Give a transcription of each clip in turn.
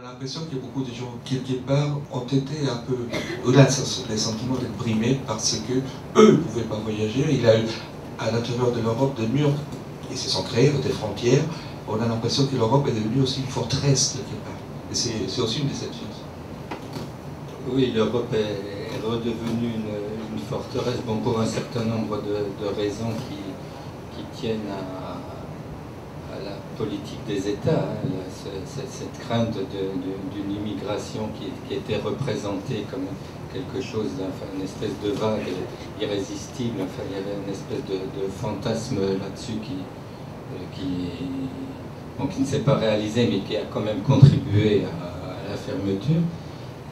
On a l'impression que beaucoup de gens, quelque part, ont été un peu, au-delà des sentiments d'être brimés parce que eux ne pouvaient pas voyager. Il y a eu, à l'intérieur de l'Europe, des murs, et se sont créés des frontières. On a l'impression que l'Europe est devenue aussi une forteresse, quelque part. Et c'est aussi une déception. Oui, l'Europe est redevenue une forteresse, bon, pour un certain nombre de raisons qui tiennent à la politique des États, hein, cette crainte d'une immigration qui était représentée comme quelque chose, enfin, une espèce de vague irrésistible, enfin, il y avait une espèce de fantasme là-dessus qui ne s'est pas réalisé, mais qui a quand même contribué à la fermeture.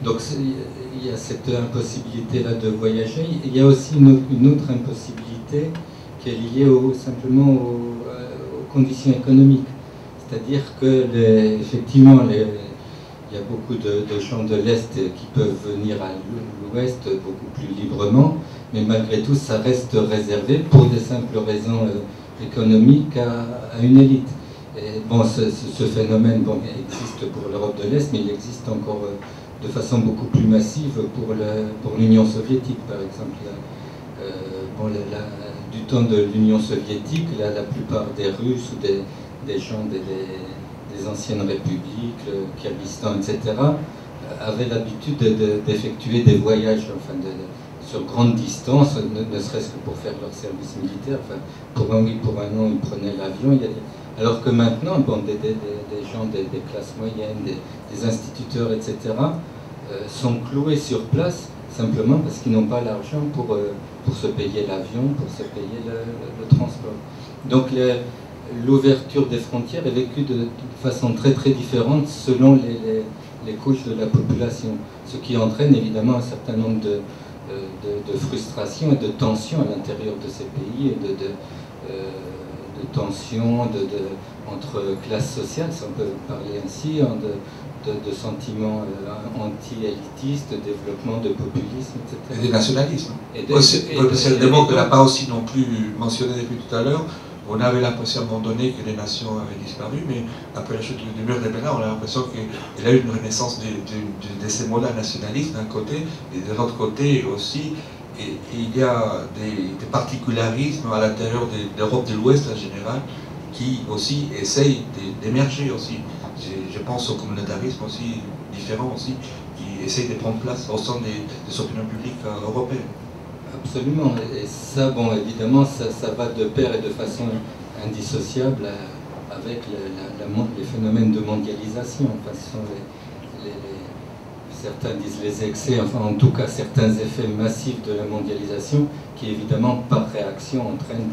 Donc il y a cette impossibilité-là de voyager. Il y a aussi une autre impossibilité qui est liée simplement aux conditions économiques. C'est-à-dire que effectivement, il y a beaucoup de gens de l'Est qui peuvent venir à l'Ouest beaucoup plus librement, mais malgré tout, ça reste réservé pour des simples raisons économiques à une élite. Et bon, ce phénomène existe pour l'Europe de l'Est, mais il existe encore de façon beaucoup plus massive pour l'Union soviétique, par exemple. Du temps de l'Union soviétique, la plupart des Russes ou des gens des anciennes républiques, le Kyrgyzstan, etc., avaient l'habitude d'effectuer des voyages sur grande distance, ne serait-ce que pour faire leur service militaire. Enfin, pour un an, ils prenaient l'avion. Alors que maintenant, des gens des classes moyennes, des instituteurs, etc., sont cloués sur place simplement parce qu'ils n'ont pas l'argent pour se payer l'avion, pour se payer le transport. Donc l'ouverture des frontières est vécue de façon très très différente selon les couches de la population, ce qui entraîne évidemment un certain nombre de frustrations et de tensions à l'intérieur de ces pays, et de tensions entre classes sociales, si on peut parler ainsi, de sentiments anti-élitistes, de développement de populisme, etc. Et des nationalismes. C'est le mot qu'on n'a pas aussi non plus mentionné depuis tout à l'heure. On avait l'impression à un moment donné que les nations avaient disparu, mais après la chute du mur de Berlin, on a l'impression qu'il y a eu une renaissance de ces mots-là nationalistes d'un côté, et de l'autre côté aussi, il y a des particularismes à l'intérieur de l'Europe de l'Ouest en général, qui aussi essayent d'émerger aussi. Je pense au communautarisme aussi, différent aussi, qui essaye de prendre place au sein des opinions publiques européennes. Absolument, et ça, bon, évidemment, ça va de pair et de façon indissociable avec les phénomènes de mondialisation. Enfin, ce sont certains disent les excès, enfin en tout cas certains effets massifs de la mondialisation qui évidemment par réaction entraînent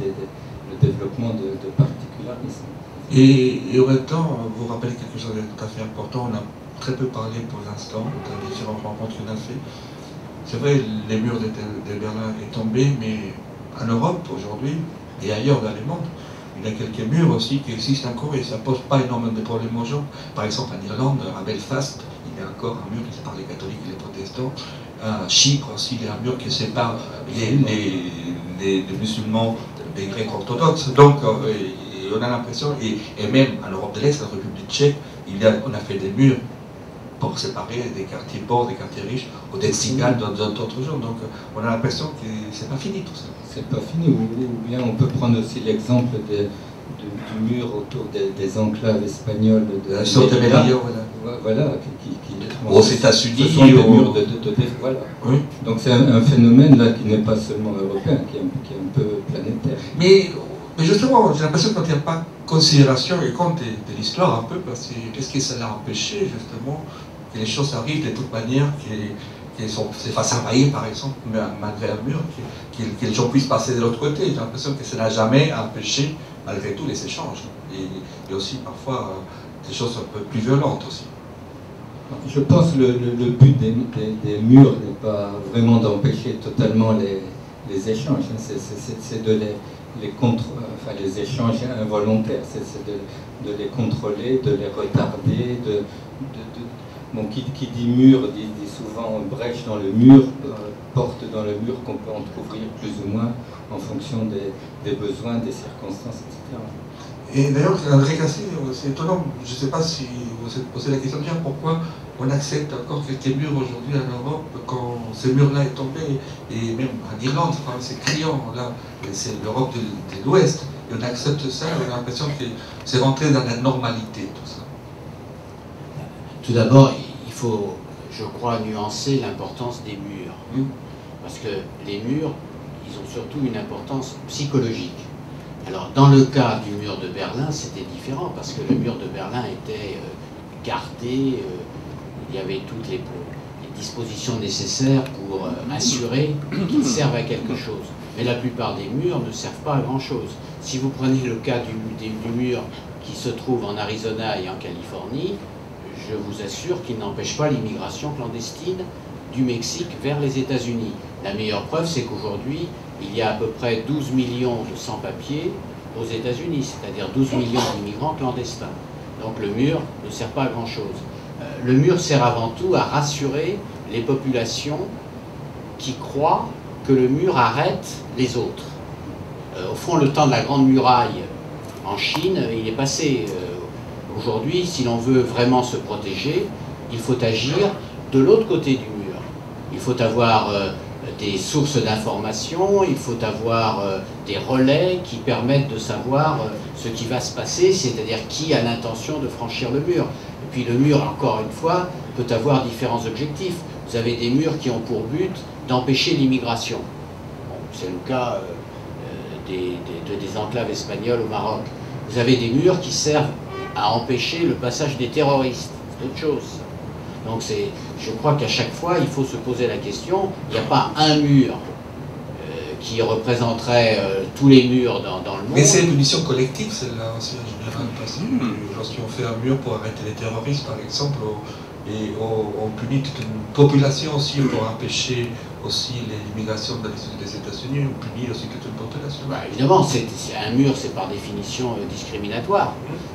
le développement de particularisme. Et en même temps, vous rappelez quelque chose de tout à fait important, on a très peu parlé pour l'instant dans différentes rencontres qu'on a fait. C'est vrai, les murs de Berlin est tombé, mais en Europe aujourd'hui et ailleurs dans le monde, il y a quelques murs aussi qui existent encore et ça ne pose pas énormément de problèmes aux gens. Par exemple en Irlande, à Belfast, il y a encore un mur qui sépare les catholiques et les protestants. À Chypre aussi, il y a un mur qui sépare les musulmans des grecs orthodoxes. Donc, on a l'impression, et même en Europe de l'Est, en République tchèque, on a fait des murs pour séparer des quartiers pauvres, des quartiers riches, ou des cigales d'autres gens. Donc on a l'impression que c'est pas fini tout ça. C'est pas fini, ou bien on peut prendre aussi l'exemple du mur autour des enclaves espagnoles de Sotomayor, voilà, aux États-Unis, ce sont des murs voilà. Oui. Donc c'est un phénomène là qui n'est pas seulement européen, qui est un peu planétaire. Mais justement, j'ai l'impression qu'on ne tient pas considération et compte de l'histoire un peu, parce que qu'est-ce que ça l'a empêché justement que les choses arrivent de toute manière, qu'ils se fassent envahir par exemple, malgré un mur, que les gens puissent passer de l'autre côté. J'ai l'impression que ça n'a jamais empêché, malgré tout, les échanges. Et aussi parfois des choses un peu plus violentes aussi. Je pense que le but des murs n'est pas vraiment d'empêcher totalement les échanges, hein. C'est de les échanges involontaires, c'est de les contrôler, de les retarder, bon, qui dit mur dit souvent brèche dans le mur, porte dans le mur qu'on peut entrouvrir plus ou moins en fonction des besoins, des circonstances, etc. Et d'ailleurs, André Cassé, c'est étonnant, je ne sais pas si vous vous êtes posé la question bien, pourquoi on accepte encore quelques murs aujourd'hui en Europe quand ce mur-là est tombé, et même en Irlande, c'est criant, là, c'est l'Europe de l'Ouest, et on accepte ça, on a l'impression que c'est rentré dans la normalité, tout ça. Tout d'abord, il faut, je crois, nuancer l'importance des murs. Parce que les murs, ils ont surtout une importance psychologique. Alors, dans le cas du mur de Berlin, c'était différent, parce que le mur de Berlin était gardé, il y avait toutes les dispositions nécessaires pour assurer qu'il serve à quelque chose. Mais la plupart des murs ne servent pas à grand-chose. Si vous prenez le cas du mur qui se trouve en Arizona et en Californie, je vous assure qu'il n'empêche pas l'immigration clandestine du Mexique vers les États-Unis. La meilleure preuve, c'est qu'aujourd'hui, il y a à peu près 12 millions de sans-papiers aux États-Unis, c'est-à-dire 12 millions d'immigrants clandestins. Donc le mur ne sert pas à grand-chose. Le mur sert avant tout à rassurer les populations qui croient que le mur arrête les autres. Au fond, le temps de la Grande Muraille en Chine, il est passé. Aujourd'hui, si l'on veut vraiment se protéger, il faut agir de l'autre côté du mur. Il faut avoir des sources d'information, il faut avoir des relais qui permettent de savoir ce qui va se passer, c'est-à-dire qui a l'intention de franchir le mur. Et puis le mur, encore une fois, peut avoir différents objectifs. Vous avez des murs qui ont pour but d'empêcher l'immigration. Bon, c'est le cas des enclaves espagnoles au Maroc. Vous avez des murs qui servent à empêcher le passage des terroristes. C'est autre chose. Donc je crois qu'à chaque fois, il faut se poser la question, il n'y a pas un mur qui représenterait tous les murs dans le monde. Mais c'est une punition collective, celle-là, aussi, en général, parce que lorsqu'on fait un mur pour arrêter les terroristes, par exemple, et on punit toute une population aussi pour empêcher aussi l'immigration dans les États-Unis, on punit aussi toute une population. Bah, évidemment, un mur, c'est par définition discriminatoire,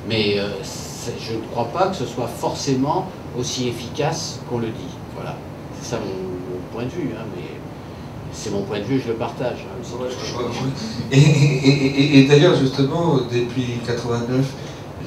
mais je ne crois pas que ce soit forcément aussi efficace qu'on le dit. Voilà, c'est ça mon point de vue, hein, mais c'est mon point de vue, je le partage. Hein, et d'ailleurs, justement, depuis 89,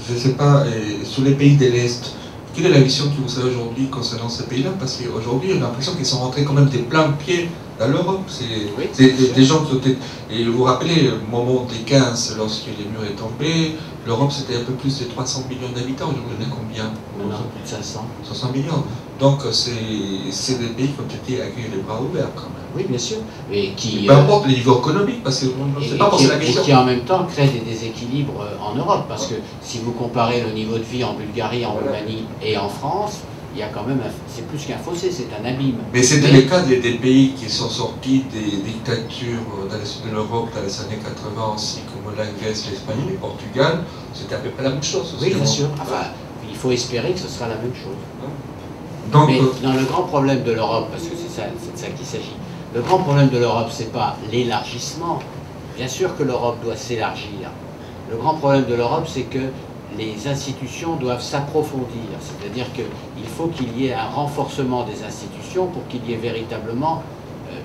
je ne sais pas, sur les pays de l'Est, quelle est la vision que vous avez aujourd'hui concernant ces pays-là? Parce qu'aujourd'hui, on a l'impression qu'ils sont rentrés quand même des plein pieds dans l'Europe. C'est des gens qui ont été... Et vous vous rappelez, au moment des 15, lorsque les murs sont tombés, l'Europe c'était un peu plus de 300 millions d'habitants. Aujourd'hui, on est combien? Maintenant, plus de 500. 500 millions. Donc, c'est des pays qui ont été accueillis les bras ouverts quand même. Oui, bien sûr. Et qui, peu importe le niveau économique, parce que c'est pas pour la question. Et qui en même temps crée des déséquilibres en Europe, parce que si vous comparez le niveau de vie en Bulgarie, en Roumanie et en France, il y a quand même, c'est plus qu'un fossé, c'est un abîme. Mais c'était le cas des pays qui sont sortis des dictatures dans le sud de l'Europe dans les années 80 aussi, comme la Grèce, l'Espagne et le Portugal, c'était à peu près la même chose aussi. Oui, bien sûr. Enfin, il faut espérer que ce sera la même chose. Donc, mais dans le grand problème de l'Europe, parce que c'est de ça qu'il s'agit, le grand problème de l'Europe, c'est pas l'élargissement. Bien sûr que l'Europe doit s'élargir. Le grand problème de l'Europe, c'est que les institutions doivent s'approfondir. C'est-à-dire qu'il faut qu'il y ait un renforcement des institutions pour qu'il y ait véritablement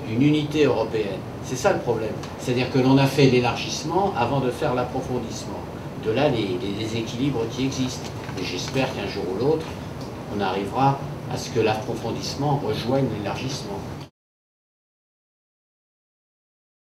une unité européenne. C'est ça le problème. C'est-à-dire que l'on a fait l'élargissement avant de faire l'approfondissement. De là, les déséquilibres qui existent. Et j'espère qu'un jour ou l'autre, on arrivera à ce que l'approfondissement rejoigne l'élargissement.